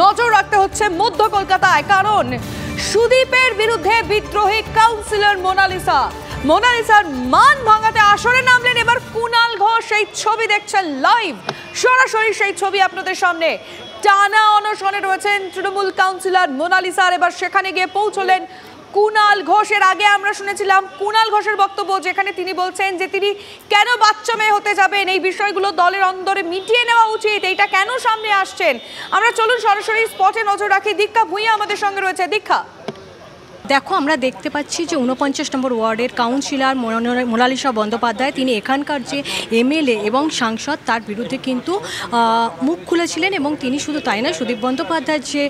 নজর রাখতে হচ্ছে মধ্য কলকাতায়, কারণ সুদীপের বিরুদ্ধে বিদ্রোহী কাউন্সিলর মোনালিসার মান ভাঙাতে আসরে নামলেন এবার কুণাল ঘোষ। সেই ছবি দেখছেন লাইভ, সরাসরি সেই ছবি আপনাদের সামনে। টানা অনশনে রয়েছেন তৃণমূল কাউন্সিলর মোনালিসার, এবার সেখানে গিয়ে পৌঁছলেন কুণাল ঘোষের। আগে আমরা শুনেছিলাম কুণাল ঘোষের বক্তব্য, যেখানে তিনি বলছেন যে তিনি কেন বাচ্চা মেয়ে হতে যাবেন, এই বিষয়গুলো দলের অন্দরে মিটিয়ে নেওয়া উচিত, এইটা কেন সামনে আসছেন। আমরা চলুন সরাসরি স্পটে নজর রাখি। দীক্ষা ভূঁইয়া আমাদের সঙ্গে রয়েছে। দীক্ষা, দেখো আমরা দেখতে পাচ্ছি যে 49 নম্বর ওয়ার্ডের কাউন্সিলর মোনালিসা বন্দ্যোপাধ্যায়, তিনি এখানকার যে এমএলএ এবং সাংসদ তার বিরুদ্ধে কিন্তু মুখ খুলেছিলেন। এবং তিনি শুধু তাই নয়, সুদীপ বন্দ্যোপাধ্যায়ের যে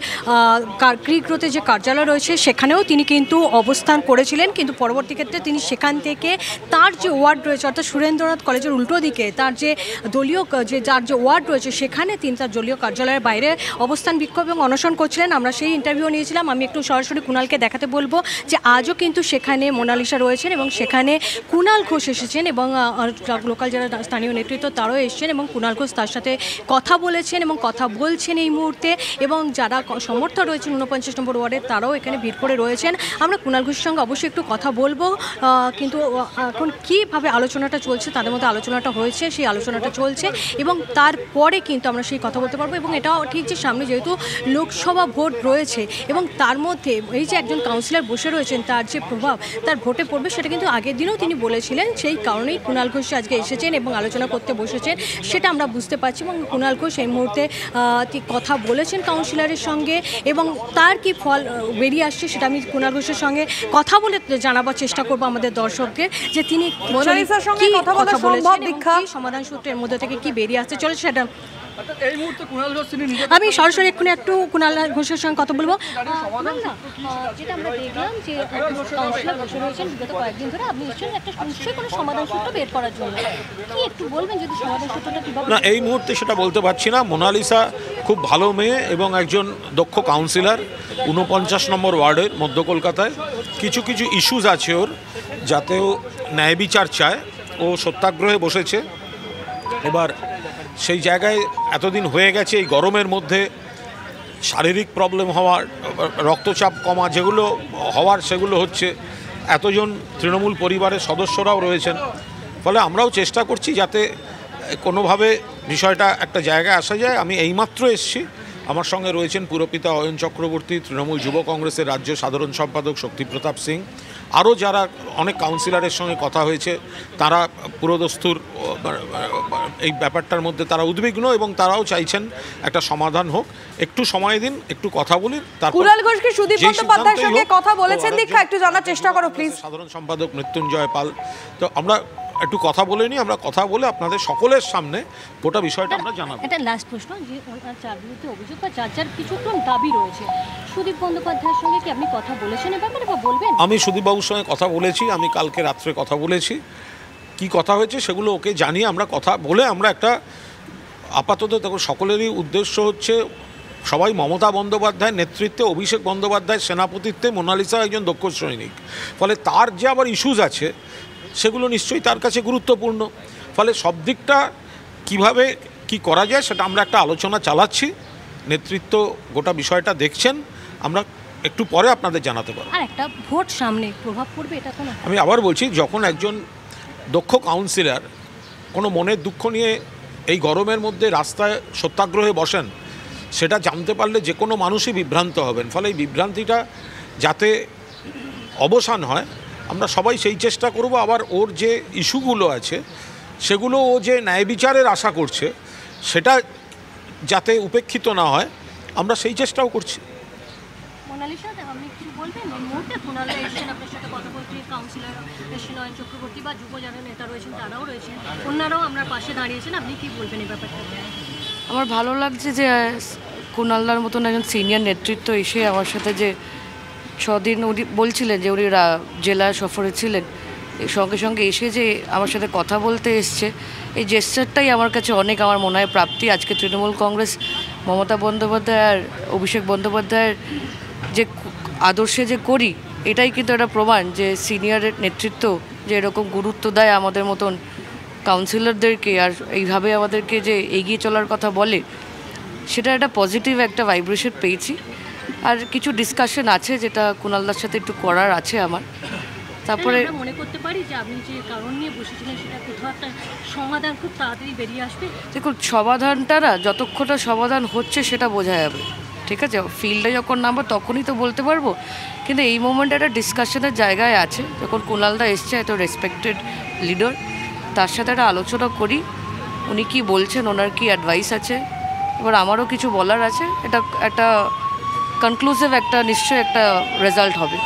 ক্রিগ্রোতে যে কার্যালয় রয়েছে সেখানেও তিনি কিন্তু অবস্থান করেছিলেন, কিন্তু পরবর্তী ক্ষেত্রে তিনি সেখান থেকে তার যে ওয়ার্ড রয়েছে অর্থাৎ সুরেন্দ্রনাথ কলেজের উল্টো দিকে তার যে দলীয় যার যে ওয়ার্ড রয়েছে সেখানে তিনি তার দলীয় কার্যালয়ের বাইরে অবস্থান বিক্ষোভ এবং অনশন করছিলেন। আমরা সেই ইন্টারভিউ নিয়েছিলাম। আমি একটু সরাসরি কুণালকে দেখাতে বলবো যে আজও কিন্তু সেখানে মোনালিসা রয়েছেন এবং সেখানে কুণাল ঘোষ এসেছেন এবং লোকাল যারা স্থানীয় নেতৃত্ব তারাও এসেছেন এবং কুণাল ঘোষ তার সাথে কথা বলেছেন এবং কথা বলছেন এই মুহূর্তে। এবং যারা সমর্থক রয়েছেন 49 নম্বর ওয়ার্ডের তারাও এখানে ভিড় করে রয়েছেন। আমরা কুণাল ঘোষের সঙ্গে অবশ্যই একটু কথা বলবো, কিন্তু এখন কীভাবে আলোচনাটা চলছে, তাদের মধ্যে আলোচনাটা হয়েছে, সেই আলোচনাটা চলছে এবং তারপরে কিন্তু আমরা সেই কথা বলতে পারবো। এবং এটাও ঠিক যে সামনে যেহেতু লোকসভা ভোট রয়েছে এবং তার মধ্যে এই যে একজন কাউন্সিলর বসে রয়েছেন তার যে প্রভাব তার ভোটে পড়বে, সেটা কিন্তু আগের দিনেও তিনি বলেছিলেন। সেই কারণেই কুণাল ঘোষ আজকে এসেছেন এবং আলোচনা করতে বসেছেন, সেটা আমরা বুঝতে পারছি। এবং কুণাল ঘোষ এই মুহূর্তে কথা বলেছেন কাউন্সিলরের সঙ্গে এবং তার কি ফল বেরিয়ে আসছে সেটা আমি কুণাল ঘোষের সঙ্গে কথা বলে জানাবার চেষ্টা করবো আমাদের দর্শককে, যে তিনি মোনালিসার সঙ্গে কথা বলেছেন সমাধান সূত্রের মধ্যে থেকে কি বেরিয়ে আসছে। চলে সেটা আমি সরাসরি এক্ষুনি একটু কুণাল ঘোষের সঙ্গে কথা বলবো। যেটা আমরা দেখলাম যে কাউন্সিলর বসে রয়েছেন বিগত কয়েকদিন ধরে, আপনি নিশ্চয়ই কোনো সমাধান সূত্র বের করার জন্য কি একটু বলবেন যদি সমাধান সূত্রটা কীভাবে? না, এই মুহূর্তে সেটা বলতে পারছি না। মোনালিসা খুব ভালো মেয়ে এবং একজন দক্ষ কাউন্সিলর 49 নম্বর ওয়ার্ডের মধ্য কলকাতায়। কিছু কিছু ইস্যুস আছে ওর, যাতে ও ন্যায় বিচার চায়। ও সত্যাগ্রহে বসেছে। এবার সেই জায়গায় এতদিন হয়ে গেছে, এই গরমের মধ্যে শারীরিক প্রবলেম হওয়ার, রক্তচাপ কমা যেগুলো হওয়ার সেগুলো হচ্ছে। এতজন তৃণমূল পরিবারের সদস্যরাও রয়েছেন, ফলে আমরাও চেষ্টা করছি যাতে কোনোভাবে বিষয়টা একটা জায়গায় আসা যায়। আমি এইমাত্র এসেছি, আমার সঙ্গে রয়েছেন পুরপিতা অয়ন চক্রবর্তী, তৃণমূল যুব কংগ্রেসের রাজ্য সাধারণ সম্পাদক শক্তিপ্রতাপ সিং, আরও যারা অনেক কাউন্সিলরের সঙ্গে কথা হয়েছে তারা পুরোদস্তুর এই ব্যাপারটার মধ্যে তারা উদ্বিগ্ন এবং তারাও চাইছেন একটা সমাধান হোক। একটু সময় দিন, একটু কথা বলি। কুণাল ঘোষ কি সুদীপ বন্দ্যোপাধ্যায়ের সঙ্গে কথা বলেছেন? দীক্ষা, একটু জানার চেষ্টা করো প্লিজ। সাধারণ সম্পাদক মৃত্যুঞ্জয় পাল, তো আমরা একটু কথা বলে নিই। আমরা কথা বলে আপনাদের সকলের সামনে গোটা বিষয়টা আমরা জানাবো। এটা লাস্ট প্রশ্ন, যে যার বিরুদ্ধে অভিযোগ বা যার কিছু দাবি রয়েছে, সুদীপ বন্দ্যোপাধ্যায়ের সঙ্গে কি আপনি কথা বলেছেন এ ব্যাপারে বা বলবেন? আমি সুদীপবাবুর সঙ্গে কথা বলেছি, আমি কালকে রাত্রে কথা বলেছি। কি কথা হয়েছে সেগুলো ওকে জানিয়ে আমরা কথা বলে আমরা একটা আপাতত দেখো সকলেরই উদ্দেশ্য হচ্ছে সবাই মমতা বন্দ্যোপাধ্যায়ের নেতৃত্বে, অভিষেক বন্দ্যোপাধ্যায়ের সেনাপতিত্বে মোনালিসা একজন দক্ষ সৈনিক, ফলে তার যে আবার ইস্যুস আছে সেগুলো নিশ্চয়ই তার কাছে গুরুত্বপূর্ণ। ফলে সব দিকটা কীভাবে কি করা যায় সেটা আমরা একটা আলোচনা চালাচ্ছি। নেতৃত্ব গোটা বিষয়টা দেখছেন, আমরা একটু পরে আপনাদের জানাতে পারবো। আর একটা ভোট সামনে, প্রভাব পড়বে এটা কোনো? আমি আবার বলছি, যখন একজন দক্ষ কাউন্সিলর কোনো মনের দুঃখ নিয়ে এই গরমের মধ্যে রাস্তায় সত্যাগ্রহে বসেন, সেটা জানতে পারলে যে কোনো মানুষই বিভ্রান্ত হবেন। ফলে এই বিভ্রান্তিটা যাতে অবসান হয়, আমরা সবাই সেই চেষ্টা করব। আবার ওর যে ইস্যুগুলো আছে সেগুলো ও যে ন্যায় বিচারের আশা করছে সেটা যাতে উপেক্ষিত না হয়, আমরা সেই চেষ্টাও করছি। মোনালিসা, আপনি কি বলবেন? এই মুহূর্তে কুণাল এসেছেন, আপনার সাথে কথা বলতে কাউন্সিলর এসেছেন, অয়ন চক্রবর্তী বা যুব যারা নেতা রয়েছেন তারাও রয়েছেন, অন্যরাও আমরা পাশে দাঁড়িয়েছেন, আপনি কি বলবেন এই ব্যাপারটা? আমার ভালো লাগছে যে কুণালদার মতন একজন সিনিয়র নেতৃত্ব এসে আমার সাথে যে ছদিন উনি বলছিলেন যে উনি জেলা সফরে ছিলেন, সঙ্গে সঙ্গে এসে যে আমার সাথে কথা বলতে এসছে, এই জেস্টারটাই আমার কাছে অনেক, আমার মনে হয় প্রাপ্তি। আজকে তৃণমূল কংগ্রেস মমতা বন্দ্যোপাধ্যায় আর অভিষেক বন্দ্যোপাধ্যায়ের যে আদর্শে যে করি, এটাই কিন্তু একটা প্রমাণ যে সিনিয়র নেতৃত্ব যে এরকম গুরুত্ব দেয় আমাদের মতন কাউন্সিলরদেরকে, আর এইভাবে আমাদেরকে যে এগিয়ে চলার কথা বলে, সেটা একটা পজিটিভ একটা ভাইব্রেশন পেয়েছি। আর কিছু ডিসকাশন আছে যেটা কুণালদার সাথে একটু করার আছে আমার। তারপরে মনে করতে পারি যে আপনি যে কারণ নিয়ে বসেছিলেন সেটা কোথাও একটা সমাধান খুব তাড়াতাড়ি বেরিয়ে আসবে। দেখুন, সমাধানটা না যতক্ষণ সমাধান হচ্ছে সেটা বোঝা যাবে, ঠিক আছে? ফিল্ডে যখন নামবো তখনই তো বলতে পারবো। কিন্তু এই মোমেন্টে একটা ডিসকাশনের জায়গায় আছে। যখন কুণালদা এসছে, এত রেসপেক্টেড লিডার, তার সাথে একটা আলোচনা করি, উনি কি বলছেন, ওনার কি অ্যাডভাইস আছে, এবার আমারও কিছু বলার আছে। এটা একটা কনক্লুসিভ একটা নিশ্চয়ই একটা রেজাল্ট হবে।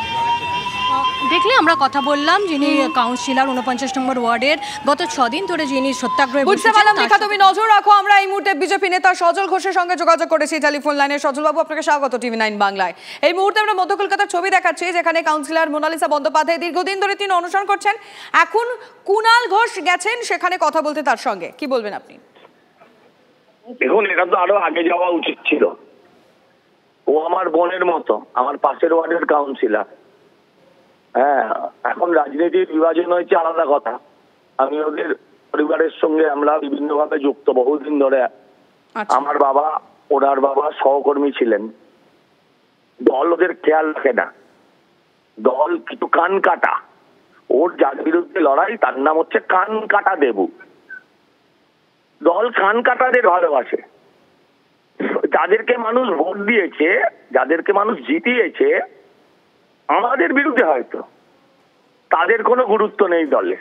দেখলে আমরা কথা বললাম যিনি কাউন্সিলর 49 নম্বর ওয়ার্ডের গত 6 দিন ধরে যিনি সত্যাগ্রহে বুঝতে পারলাম। রেখা, তুমি নজর রাখো। আমরা এই মুহূর্তে বিজেপি নেতা সজল ঘোষের সঙ্গে যোগাযোগ করেছি টেলিফোন লাইনে। সজল বাবু, আপনাকে স্বাগত TV9 বাংলায়। এই মুহূর্তে আমরা মধ্য কলকাতার ছবি দেখাচ্ছি, যেখানে কাউন্সিলর মোনালিসা বন্দ্যোপাধ্যায় দীর্ঘদিন ধরে তিনি অনুসরণ করছেন। এখন কুণাল ঘোষ গেছেন সেখানে কথা বলতে তার সঙ্গে, কি বলবেন আপনি? দেখুন, এটা তো আরো আগে যাওয়া উচিত ছিল। ও আমার বোনের মতো, আমার পাশের ওয়ার্ডের কাউন্সিলর। হ্যাঁ, এখন রাজনীতির বিভাজন হয়েছে আলাদা কথা। আমি ওদের পরিবারের সঙ্গে আমরা বিভিন্নভাবে যুক্ত বহুদিন ধরে। আমার বাবা, ওনার বাবা সহকর্মী ছিলেন। দল ওদের খেয়াল রাখে না, দল কিছু কান কাটা। ওর যার বিরুদ্ধে লড়াই তার নাম হচ্ছে কান কাটা দেবু। দল কান কাটাদের ভালোবাসে। যাদেরকে মানুষ ভোট দিয়েছে, যাদেরকে মানুষ জিতিয়েছে আমাদের বিরুদ্ধে, হয়তো তাদের কোনো গুরুত্ব নেই দলে।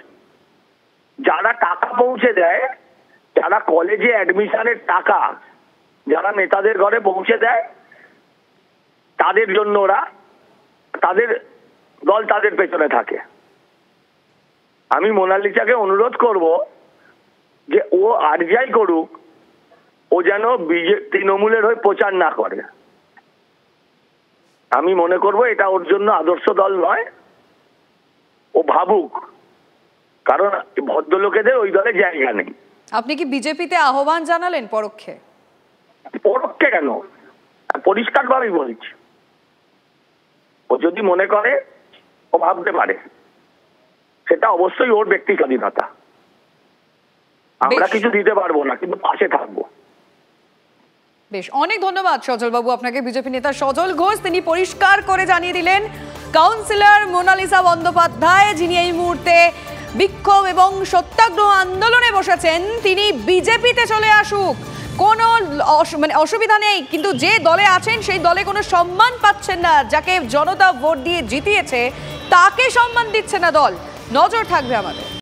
যারা টাকা পৌঁছে দেয়, যারা কলেজে অ্যাডমিশনের টাকা যারা নেতাদের ঘরে পৌঁছে দেয়, তাদের জন্য ওরা, তাদের দল তাদের পেছনে থাকে। আমি মোনালিসাকে অনুরোধ করব যে ও আর যাই করুক, ও যেন তৃণমূলের হয়ে প্রচার না করে। আমি মনে করব এটা ওর জন্য আদর্শ দল নয়। ও ভাবুক, কারণ ভদ্রলোকেদের ওই দলে জায়গা নেই। আপনি কি বিজেপিতে আহ্বান জানালেন পরোক্ষে? পরোক্ষে কেন, পরিষ্কার ভাবেই বলছি। ও যদি মনে করে, ও ভাবতে পারে, সেটা অবশ্যই ওর ব্যক্তি স্বাধীনতা। আমরা কিছু দিতে পারবো না, কিন্তু পাশে থাকবো। বেশ, অনেক ধন্যবাদ সজল বাবু আপনাকে। বিজেপি নেতা সজল ঘোষ তিনি পরিষ্কার করে জানিয়ে দিলেন, কাউন্সিলর মোনালিসা বন্দ্যোপাধ্যায় যিনি এই মুহূর্তে বিক্ষোভ এবং সত্যাগ্রহ আন্দোলনে বসেছেন, তিনি বিজেপিতে চলে আসুক, কোনো অসুবিধা নেই। কিন্তু যে দলে আছেন সেই দলে কোনো সম্মান পাচ্ছেন না। যাকে জনতা ভোট দিয়ে জিতিয়েছে তাকে সম্মান দিচ্ছে না দল। নজর থাকবে আমাদের।